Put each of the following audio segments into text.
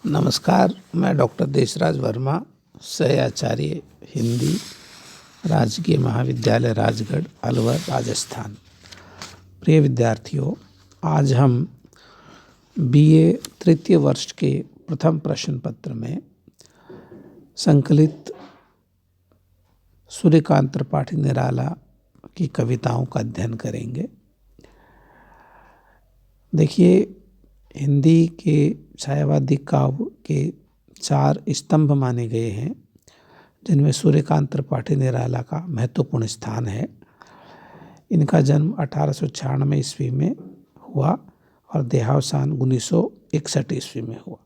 नमस्कार, मैं डॉक्टर देशराज वर्मा, सहआचार्य हिंदी, राजकीय महाविद्यालय राजगढ़, अलवर, राजस्थान। प्रिय विद्यार्थियों, आज हम बीए तृतीय वर्ष के प्रथम प्रश्न पत्र में संकलित सूर्यकांत त्रिपाठी निराला की कविताओं का अध्ययन करेंगे। देखिए, हिंदी के छायावादी काव्य के 4 स्तंभ माने गए हैं, जिनमें सूर्यकांत त्रिपाठी निराला का महत्वपूर्ण स्थान है। इनका जन्म 1896 ईस्वी में हुआ और देहावसान 1961 ईस्वी में हुआ।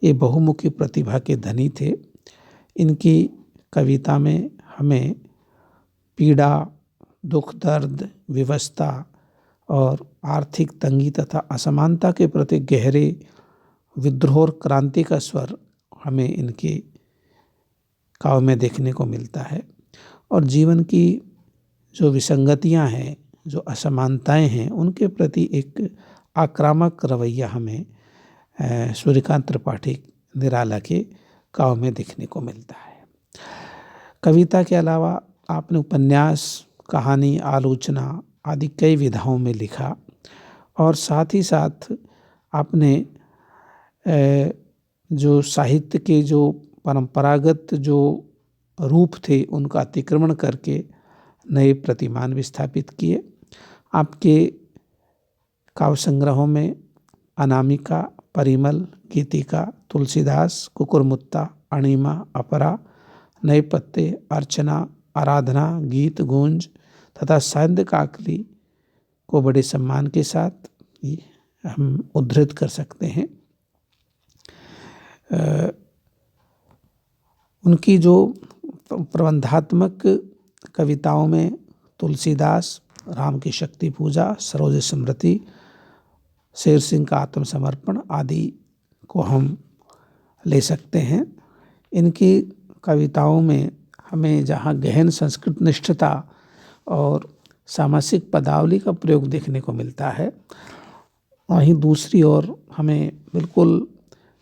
ये बहुमुखी प्रतिभा के धनी थे। इनकी कविता में हमें पीड़ा, दुख, दर्द, विवशता और आर्थिक तंगी तथा असमानता के प्रति गहरे विद्रोह और क्रांति का स्वर हमें इनके काव्य में देखने को मिलता है। और जीवन की जो विसंगतियां हैं, जो असमानताएं हैं, उनके प्रति एक आक्रामक रवैया हमें सूर्यकांत त्रिपाठी निराला के काव्य में देखने को मिलता है। कविता के अलावा आपने उपन्यास, कहानी, आलोचना आदि कई विधाओं में लिखा और साथ ही साथ आपने जो साहित्य के जो परंपरागत जो रूप थे उनका अतिक्रमण करके नए प्रतिमान भी स्थापित किए। आपके काव्य संग्रहों में अनामिका, परिमल, गीतिका, तुलसीदास, कुकुरमुत्ता, अणिमा, अपरा, नए पत्ते, अर्चना, आराधना, गीत, गूंज तथा सायंद काकली को बड़े सम्मान के साथ हम उद्धृत कर सकते हैं। उनकी जो प्रबंधात्मक कविताओं में तुलसीदास, राम की शक्ति पूजा, सरोज स्मृति, शेर सिंह का आत्मसमर्पण आदि को हम ले सकते हैं। इनकी कविताओं में हमें जहाँ गहन संस्कृत निष्ठता और सामासिक पदावली का प्रयोग देखने को मिलता है, वहीं दूसरी ओर हमें बिल्कुल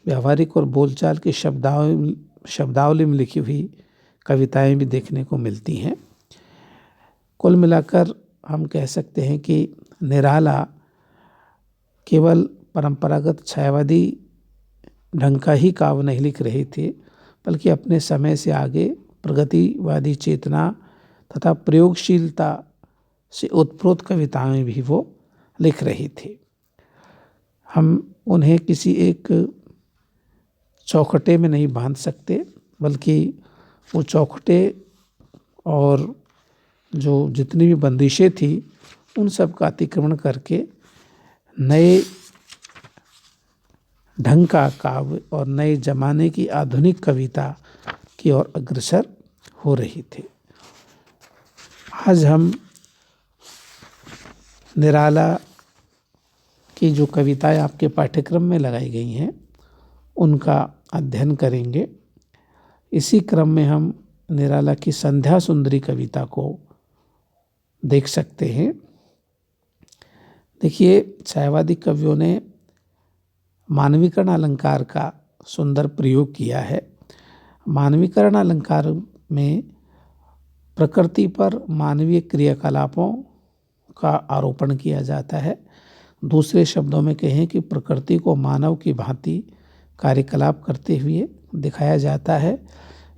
व्यावहारिक और बोलचाल की शब्दावली में लिखी हुई कविताएं भी देखने को मिलती हैं। कुल मिलाकर हम कह सकते हैं कि निराला केवल परंपरागत छायावादी ढंग का ही काव्य नहीं लिख रहे थे, बल्कि अपने समय से आगे प्रगतिवादी चेतना तथा प्रयोगशीलता से उत्प्रोत कविताएं भी वो लिख रही थी। हम उन्हें किसी एक चौखटे में नहीं बांध सकते, बल्कि वो चौखटे और जो जितनी भी बंदिशें थी उन सब का अतिक्रमण करके नए ढंग का काव्य और नए जमाने की आधुनिक कविता की ओर अग्रसर हो रही थी। आज हम निराला की जो कविताएं आपके पाठ्यक्रम में लगाई गई हैं उनका अध्ययन करेंगे। इसी क्रम में हम निराला की संध्या सुंदरी कविता को देख सकते हैं। देखिए, छायावादी कवियों ने मानवीकरण अलंकार का सुंदर प्रयोग किया है। मानवीकरण अलंकार में प्रकृति पर मानवीय क्रियाकलापों का आरोपण किया जाता है। दूसरे शब्दों में कहें कि प्रकृति को मानव की भांति कार्यकलाप करते हुए दिखाया जाता है,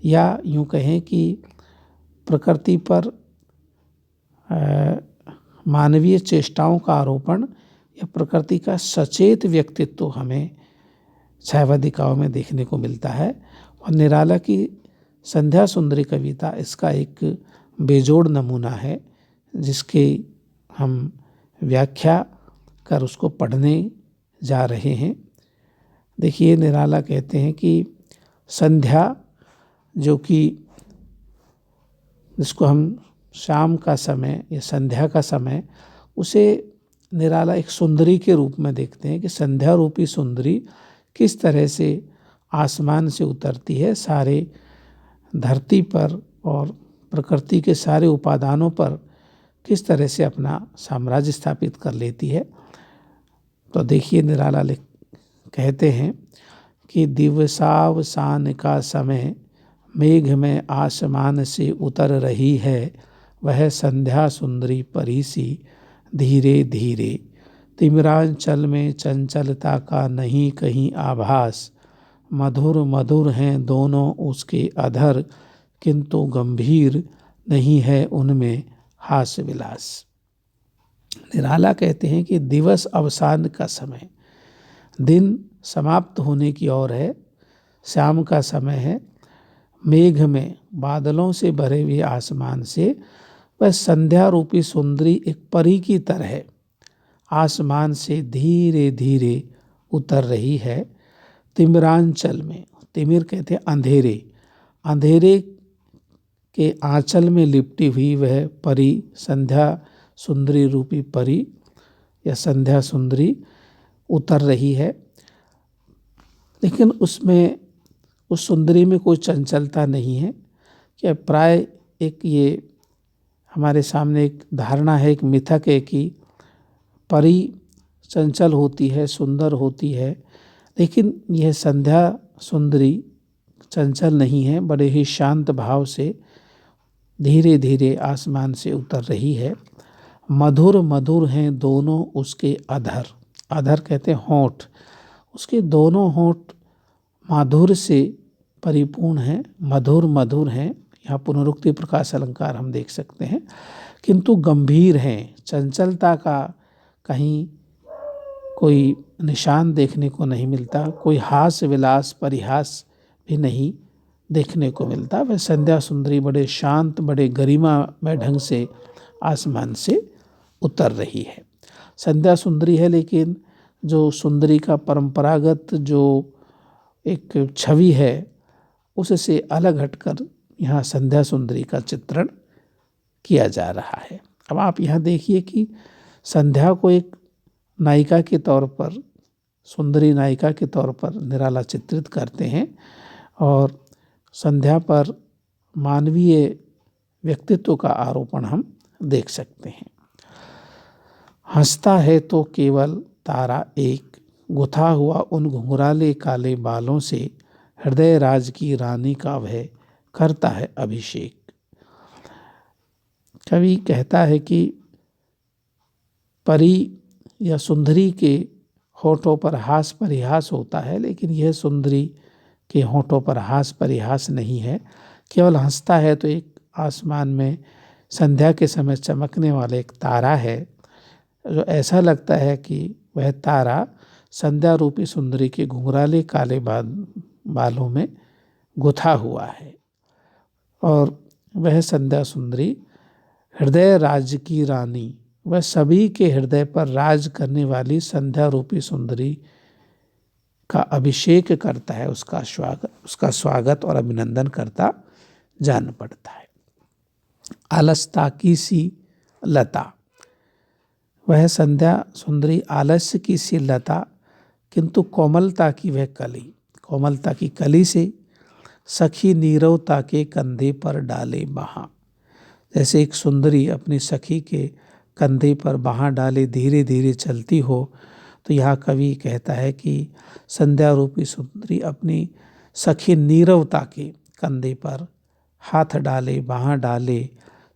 या यूँ कहें कि प्रकृति पर मानवीय चेष्टाओं का आरोपण या प्रकृति का सचेत व्यक्तित्व हमें छायावादी काव्य में देखने को मिलता है। और निराला की संध्या सुंदरी कविता इसका एक बेजोड़ नमूना है, जिसकी हम व्याख्या कर उसको पढ़ने जा रहे हैं। देखिए, निराला कहते हैं कि संध्या, जो कि जिसको हम शाम का समय या संध्या का समय, उसे निराला एक सुंदरी के रूप में देखते हैं कि संध्या रूपी सुंदरी किस तरह से आसमान से उतरती है, सारे धरती पर और प्रकृति के सारे उपादानों पर किस तरह से अपना साम्राज्य स्थापित कर लेती है। तो देखिए, निराला कहते हैं कि दिवसावसान का समय मेघ में आसमान से उतर रही है, वह संध्या सुंदरी परी सी धीरे धीरे। तिमिरांचल में चंचलता का नहीं कहीं आभास, मधुर मधुर हैं दोनों उसके अधर, किंतु गंभीर नहीं है उनमें हास्य विलास। निराला कहते हैं कि दिवस अवसान का समय, दिन समाप्त होने की ओर है, शाम का समय है, मेघ में बादलों से भरे हुए आसमान से वह संध्या रूपी सुंदरी एक परी की तरह आसमान से धीरे धीरे उतर रही है। तिमिरांचल में, तिमिर कहते हैं अंधेरे, अंधेरे के आंचल में लिपटी हुई वह परी, संध्या सुंदरी रूपी परी या संध्या सुंदरी उतर रही है। लेकिन उसमें, उस सुंदरी में कोई चंचलता नहीं है। कि प्राय एक ये हमारे सामने एक धारणा है, एक मिथक है कि परी चंचल होती है, सुंदर होती है, लेकिन यह संध्या सुंदरी चंचल नहीं है, बड़े ही शांत भाव से धीरे धीरे आसमान से उतर रही है। मधुर मधुर हैं दोनों उसके अधर, अधर कहते हैं होंठ, उसके दोनों होंठ माधुर्य से परिपूर्ण हैं, मधुर मधुर हैं। यहाँ पुनरुक्ति प्रकाश अलंकार हम देख सकते हैं। किंतु गंभीर हैं, चंचलता का कहीं कोई निशान देखने को नहीं मिलता, कोई हास्य विलास परिहास भी नहीं देखने को मिलता। वह संध्या सुंदरी बड़े शांत, बड़े गरिमा में ढंग से आसमान से उतर रही है। संध्या सुंदरी है, लेकिन जो सुंदरी का परंपरागत जो एक छवि है उससे अलग हटकर यहाँ संध्या सुंदरी का चित्रण किया जा रहा है। अब आप यहाँ देखिए कि संध्या को एक नायिका के तौर पर, सुंदरी नायिका के तौर पर निराला चित्रित करते हैं और संध्या पर मानवीय व्यक्तित्व का आरोपण हम देख सकते हैं। हंसता है तो केवल तारा एक, गुथा हुआ उन घुंघराले काले बालों से, हृदय राज की रानी का वह करता है अभिषेक। कवि कहता है कि परी या सुंदरी के होठों पर हास परिहास होता है, लेकिन यह सुंदरी के होठों पर हास परिहास नहीं है, केवल हंसता है तो एक आसमान में संध्या के समय चमकने वाला एक तारा है, जो ऐसा लगता है कि वह तारा संध्या रूपी सुंदरी के घुंघराले काले बालों में गुथा हुआ है। और वह संध्या सुंदरी हृदय राज की रानी, वह सभी के हृदय पर राज करने वाली संध्या रूपी सुंदरी का अभिषेक करता है, उसका स्वागत और अभिनंदन करता जान पड़ता है। आलसता की सी लता, वह संध्या सुंदरी आलस्य की सी लता, किंतु कोमलता की वह कली, कोमलता की कली से सखी नीरवता के कंधे पर डाले बाहाँ। जैसे एक सुंदरी अपनी सखी के कंधे पर बाहाँ डाले धीरे धीरे चलती हो, तो यहाँ कवि कहता है कि संध्या रूपी सुंदरी अपनी सखी नीरवता के कंधे पर हाथ डाले, बाहाँ डाले,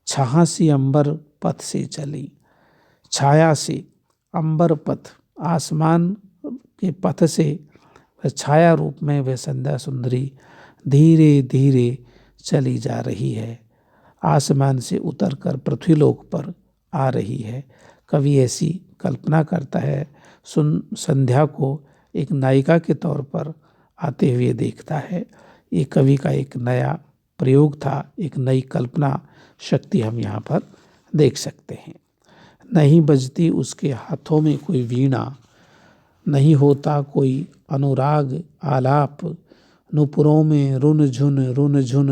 छाया सी अंबर पथ से चली, छाया से अंबर पथ, आसमान के पथ से वह छाया रूप में वह संध्या सुंदरी धीरे धीरे चली जा रही है, आसमान से उतरकर पृथ्वीलोक पर आ रही है। कवि ऐसी कल्पना करता है, संध्या को एक नायिका के तौर पर आते हुए देखता है। ये कवि का एक नया प्रयोग था, एक नई कल्पना शक्ति हम यहाँ पर देख सकते हैं। नहीं बजती उसके हाथों में कोई वीणा, नहीं होता कोई अनुराग आलाप, नुपुरों में रुन झुन रुन झुन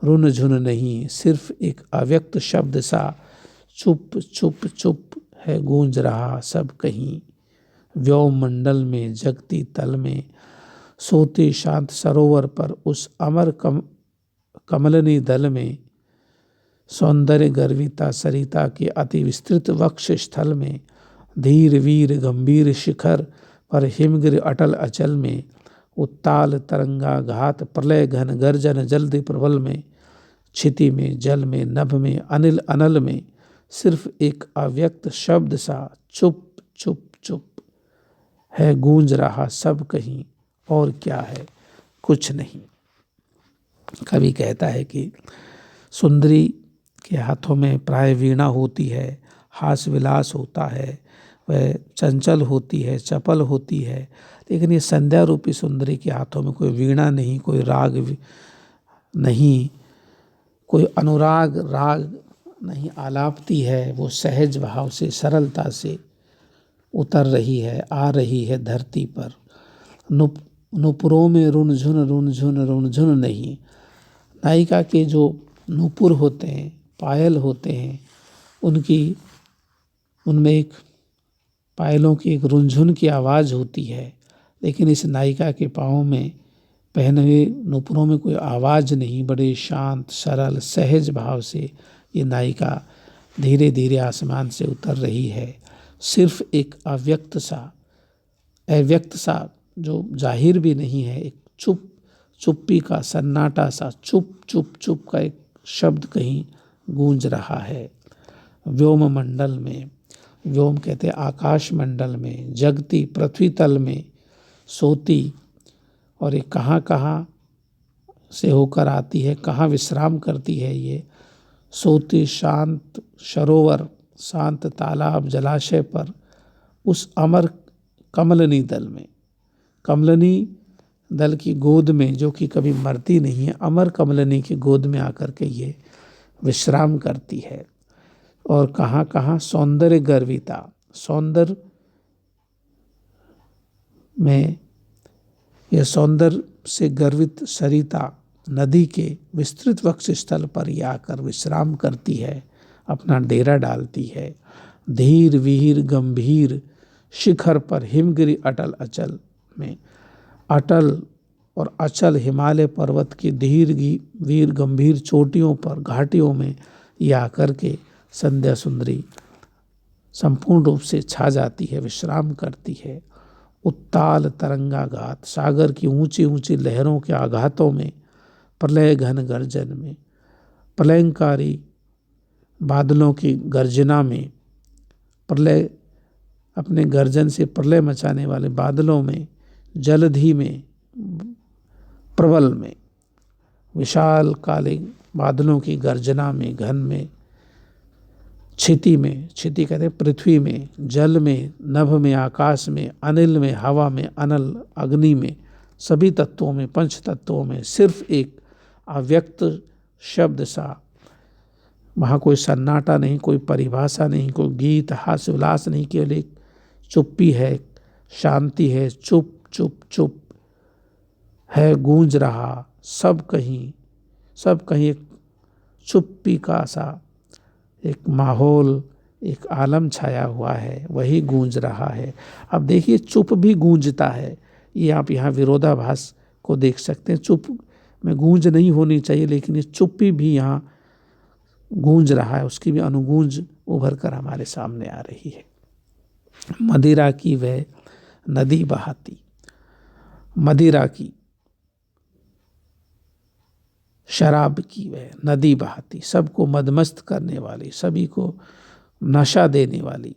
रुन झुन नहीं, सिर्फ एक अव्यक्त शब्द सा चुप चुप चुप है गूंज रहा सब कहीं। व्योम मंडल में जगती तल में, सोते शांत सरोवर पर उस अमर कमलनी दल में, सौंदर्य गर्विता सरिता के अति विस्तृत वक्ष स्थल में, धीर वीर गंभीर शिखर पर हिमगिर अटल अचल में, उत्ताल तरंगा घात प्रलय घन गर्जन जल्द प्रबल में, क्षिति में जल में नभ में अनिल अनल में, सिर्फ एक अव्यक्त शब्द सा चुप चुप चुप है गूंज रहा सब कहीं, और क्या है कुछ नहीं। कवि कहता है कि सुंदरी के हाथों में प्राय वीणा होती है, हास विलास होता है, वह चंचल होती है, चपल होती है, लेकिन ये संध्या रूपी सुंदरी के हाथों में कोई वीणा नहीं, कोई राग नहीं, कोई अनुराग राग नहीं आलापती है। वो सहज भाव से सरलता से उतर रही है, आ रही है धरती पर। नुपुरों में रुनझुन नहीं। नायिका के जो नुपुर होते हैं, पायल होते हैं, उनमें एक पायलों की एक रुनझुन की आवाज़ होती है, लेकिन इस नायिका के पाँव में पहने हुए नुपुरों में कोई आवाज़ नहीं। बड़े शांत सरल सहज भाव से ये नायिका धीरे धीरे आसमान से उतर रही है। सिर्फ एक अव्यक्त सा जो जाहिर भी नहीं है, एक चुप्पी का सन्नाटा सा चुप चुप चुप का एक शब्द कहीं गूंज रहा है। व्योम मंडल में, व्योम कहते हैं आकाश मंडल में, जगती पृथ्वी तल में सोती, और ये कहाँ कहाँ से होकर आती है, कहाँ विश्राम करती है ये सोती। शांत सरोवर, शांत तालाब, जलाशय पर, उस अमर कमलनी दल में, कमलनी दल की गोद में जो कि कभी मरती नहीं है, अमर कमलनी की गोद में आकर के ये विश्राम करती है। और कहाँ कहाँ सौंदर्य गर्विता, सौंदर्य में यह सौंदर्य से गर्वित सरिता नदी के विस्तृत वक्ष स्थल पर ही आकर विश्राम करती है, अपना डेरा डालती है। धीर वीर गंभीर शिखर पर हिमगिरी अटल अचल में, अटल और अचल हिमालय पर्वत की धीर वीर गंभीर चोटियों पर, घाटियों में ये आकर के संध्या सुंदरी संपूर्ण रूप से छा जाती है, विश्राम करती है। उत्ताल तरंगाघात, सागर की ऊंची ऊंची लहरों के आघातों में, प्रलय घन गर्जन में, प्रलयंकारी बादलों की गर्जना में, प्रलय अपने गर्जन से प्रलय मचाने वाले बादलों में, जलधि में, प्रबल में, विशाल काले बादलों की गर्जना में, घन में, क्षिति में, क्षिति कहते हैं पृथ्वी में, जल में, नभ में, आकाश में, अनिल में, हवा में, अनल अग्नि में, सभी तत्वों में, पंच तत्वों में सिर्फ एक अव्यक्त शब्द सा। वहाँ कोई सन्नाटा नहीं, कोई परिभाषा नहीं, कोई गीत हास्य उल्लास नहीं, केवल एक चुप्पी है, शांति है, चुप चुप चुप है गूंज रहा सब कहीं एक चुप्पी का सा एक माहौल, एक आलम छाया हुआ है, वही गूंज रहा है। अब देखिए चुप भी गूंजता है, ये आप यहाँ विरोधाभास को देख सकते हैं। चुप में गूंज नहीं होनी चाहिए, लेकिन ये चुप्पी भी यहाँ गूंज रहा है, उसकी भी अनुगूंज उभर कर हमारे सामने आ रही है। मदिरा की वह नदी बहाती, मदिरा की शराब की वह नदी बहाती, सबको मदमस्त करने वाली, सभी को नशा देने वाली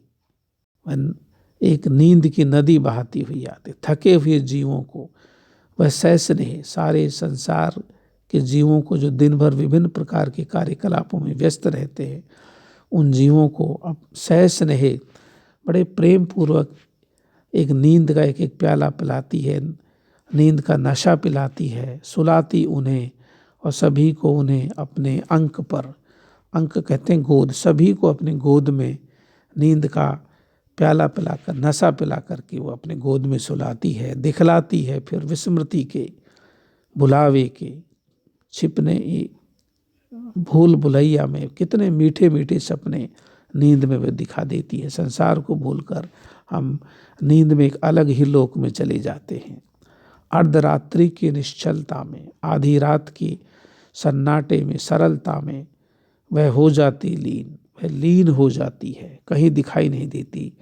एक नींद की नदी बहाती हुई आती। थके हुए जीवों को वह सह स्नेह, सारे संसार के जीवों को जो दिन भर विभिन्न प्रकार के कार्यकलापों में व्यस्त रहते हैं, उन जीवों को अब सह स्नेह बड़े प्रेम पूर्वक एक नींद का एक एक प्याला पिलाती है, नींद का नशा पिलाती है, सुलाती उन्हें, और सभी को उन्हें अपने अंक पर, अंक कहते हैं गोद, सभी को अपने गोद में नींद का प्याला पिलाकर, नशा पिला करके वो अपने गोद में सुलाती है, दिखलाती है। फिर विस्मृति के, बुलावे के, छिपने भूल भुलैया में कितने मीठे मीठे सपने नींद में वे दिखा देती है। संसार को भूलकर हम नींद में एक अलग ही लोक में चले जाते हैं। अर्धरात्रि की निश्चलता में, आधी रात की सन्नाटे में, सरलता में वह हो जाती लीन, वह लीन हो जाती है, कहीं दिखाई नहीं देती।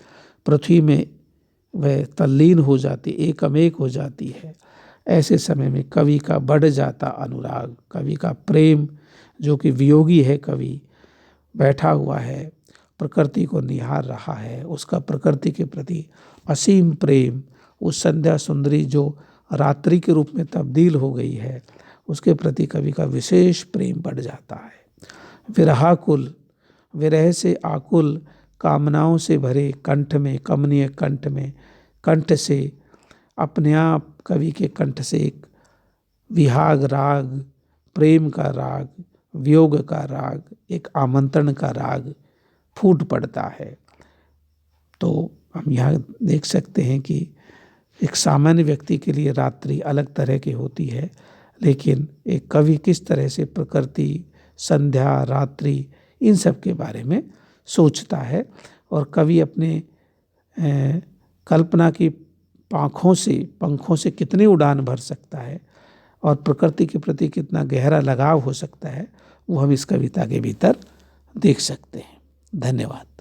पृथ्वी में वह तल्लीन हो जाती, एकमेक हो जाती है। ऐसे समय में कवि का बढ़ जाता अनुराग, कवि का प्रेम, जो कि वियोगी है कवि, बैठा हुआ है, प्रकृति को निहार रहा है, उसका प्रकृति के प्रति असीम प्रेम, उस संध्या सुंदरी जो रात्रि के रूप में तब्दील हो गई है, उसके प्रति कवि का विशेष प्रेम बढ़ जाता है। विरहाकुल, विरह से आकुल, कामनाओं से भरे कंठ में, कमनीय कंठ में, कंठ से अपने आप कवि के कंठ से एक विहाग राग, प्रेम का राग, वियोग का राग, एक आमंत्रण का राग फूट पड़ता है। तो हम यहाँ देख सकते हैं कि एक सामान्य व्यक्ति के लिए रात्रि अलग तरह की होती है, लेकिन एक कवि किस तरह से प्रकृति, संध्या, रात्रि, इन सब के बारे में सोचता है, और कवि अपने कल्पना की पंखों से कितनी उड़ान भर सकता है और प्रकृति के प्रति कितना गहरा लगाव हो सकता है, वो हम इस कविता के भीतर देख सकते हैं। धन्यवाद।